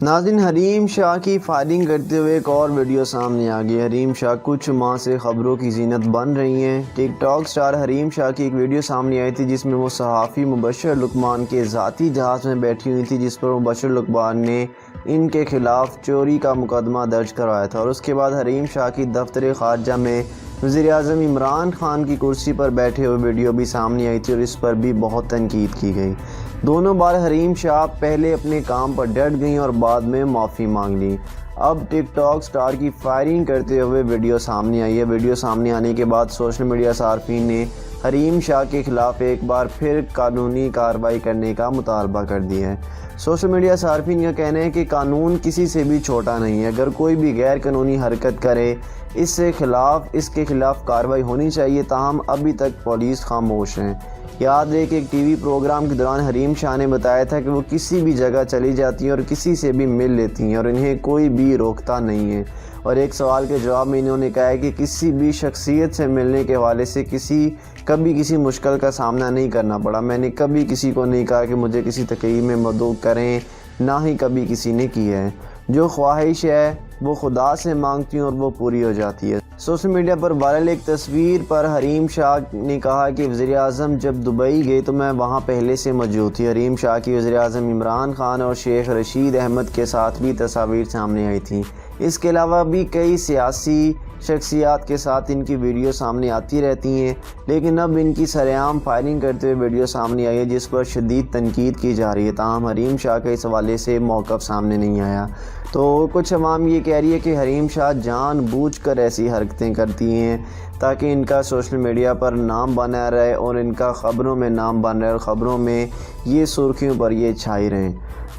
ناظرین، حریم شاہ کی فائرنگ کرتے ہوئے ایک اور ویڈیو سامنے آ گئی۔ حریم شاہ کچھ ماہ سے خبروں کی زینت بن رہی ہیں۔ ٹک ٹاک سٹار حریم شاہ کی ایک ویڈیو سامنے آئی تھی جس میں وہ صحافی مبشر لقمان کے ذاتی جہاز میں بیٹھی ہوئی تھی، جس پر مبشر لقمان نے ان کے خلاف چوری کا مقدمہ درج کروایا تھا، اور اس کے بعد حریم شاہ کی دفتر خارجہ میں وزیر اعظم عمران خان کی کرسی پر بیٹھے ہوئے ویڈیو بھی سامنے آئی تھی، اور اس پر بھی بہت تنقید کی گئی۔ دونوں بار حریم شاہ پہلے اپنے کام پر ڈٹ گئیں اور بعد میں معافی مانگ لی۔ اب ٹک ٹاک سٹار کی فائرنگ کرتے ہوئے ویڈیو سامنے آئی ہے۔ ویڈیو سامنے آنے کے بعد سوشل میڈیا صارفین نے حریم شاہ کے خلاف ایک بار پھر قانونی کارروائی کرنے کا مطالبہ کر دیا ہے۔ سوشل میڈیا صارفین کا کہنا ہے کہ قانون کسی سے بھی چھوٹا نہیں ہے، اگر کوئی بھی غیر قانونی حرکت کرے اس کے خلاف کارروائی ہونی چاہیے، تاہم ابھی تک پولیس خاموش ہے۔ یاد ہے کہ ایک ٹی وی پروگرام کے دوران حریم شاہ نے بتایا تھا کہ وہ کسی بھی جگہ چلی جاتی ہیں اور کسی سے بھی مل لیتی ہیں اور انہیں کوئی بھی روکتا نہیں ہے، اور ایک سوال کے جواب میں انہوں نے کہا ہے کہ کسی بھی شخصیت سے ملنے کے حوالے سے کبھی کسی مشکل کا سامنا نہیں کرنا پڑا۔ میں نے کبھی کسی کو نہیں کہا کہ مجھے کسی تقریب میں مدعو کریں، نہ ہی کبھی کسی نے کیا ہے۔ جو خواہش ہے وہ خدا سے مانگتی ہوں اور وہ پوری ہو جاتی ہے۔ سوشل میڈیا پر وائرل ایک تصویر پر حریم شاہ نے کہا کہ وزیر اعظم جب دبئی گئے تو میں وہاں پہلے سے موجود تھی۔ حریم شاہ کی وزیر اعظم عمران خان اور شیخ رشید احمد کے ساتھ بھی تصاویر سامنے آئی تھیں۔ اس کے علاوہ بھی کئی سیاسی شخصیات کے ساتھ ان کی ویڈیو سامنے آتی رہتی ہیں، لیکن اب ان کی سرِ عام فائرنگ کرتے ہوئے ویڈیو سامنے آئی ہے جس پر شدید تنقید کی جا رہی ہے، تاہم حریم شاہ کا اس حوالے سے موقف سامنے نہیں آیا۔ تو کچھ عوام یہ کہہ رہی ہے کہ حریم شاہ جان بوجھ کر ایسی حرکتیں کرتی ہیں تاکہ ان کا سوشل میڈیا پر نام بنا رہے اور ان کا خبروں میں نام بن رہے اور خبروں میں یہ سرخیوں پر یہ چھائی رہیں،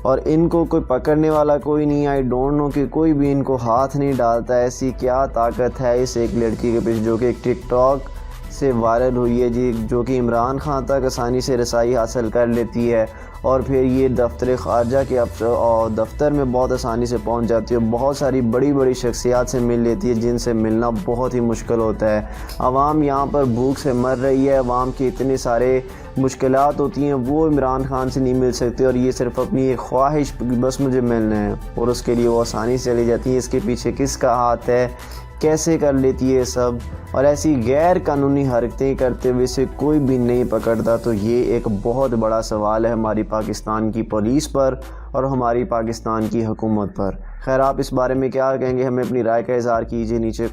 اور ان کو کوئی پکڑنے والا کوئی نہیں۔ آئی ڈونٹ نو کہ کوئی بھی ان کو ہاتھ نہیں ڈالتا۔ ایسی کیا طاقت ہے اس ایک لڑکی کے پیچھے جو کہ ایک ٹک ٹاک سے وائرل ہوئی ہے، جو کہ عمران خان تک آسانی سے رسائی حاصل کر لیتی ہے، اور پھر یہ دفتر خارجہ کے دفتر میں بہت آسانی سے پہنچ جاتی ہے، بہت ساری بڑی بڑی شخصیات سے مل لیتی ہے جن سے ملنا بہت ہی مشکل ہوتا ہے۔ عوام یہاں پر بھوک سے مر رہی ہے، عوام کی اتنے سارے مشکلات ہوتی ہیں، وہ عمران خان سے نہیں مل سکتے، اور یہ صرف اپنی ایک خواہش بس مجھے ملنا ہے، اور اس کے لیے وہ آسانی سے چلی جاتی ہیں۔ اس کے پیچھے کس کا ہاتھ ہے، کیسے کر لیتی ہے سب، اور ایسی غیر قانونی حرکتیں کرتے ہوئے سے کوئی بھی نہیں پکڑتا، تو یہ ایک بہت بڑا سوال ہے ہماری پاکستان کی پولیس پر اور ہماری پاکستان کی حکومت پر۔ خیر، آپ اس بارے میں کیا کہیں گے؟ ہمیں اپنی رائے کا اظہار کیجیے نیچے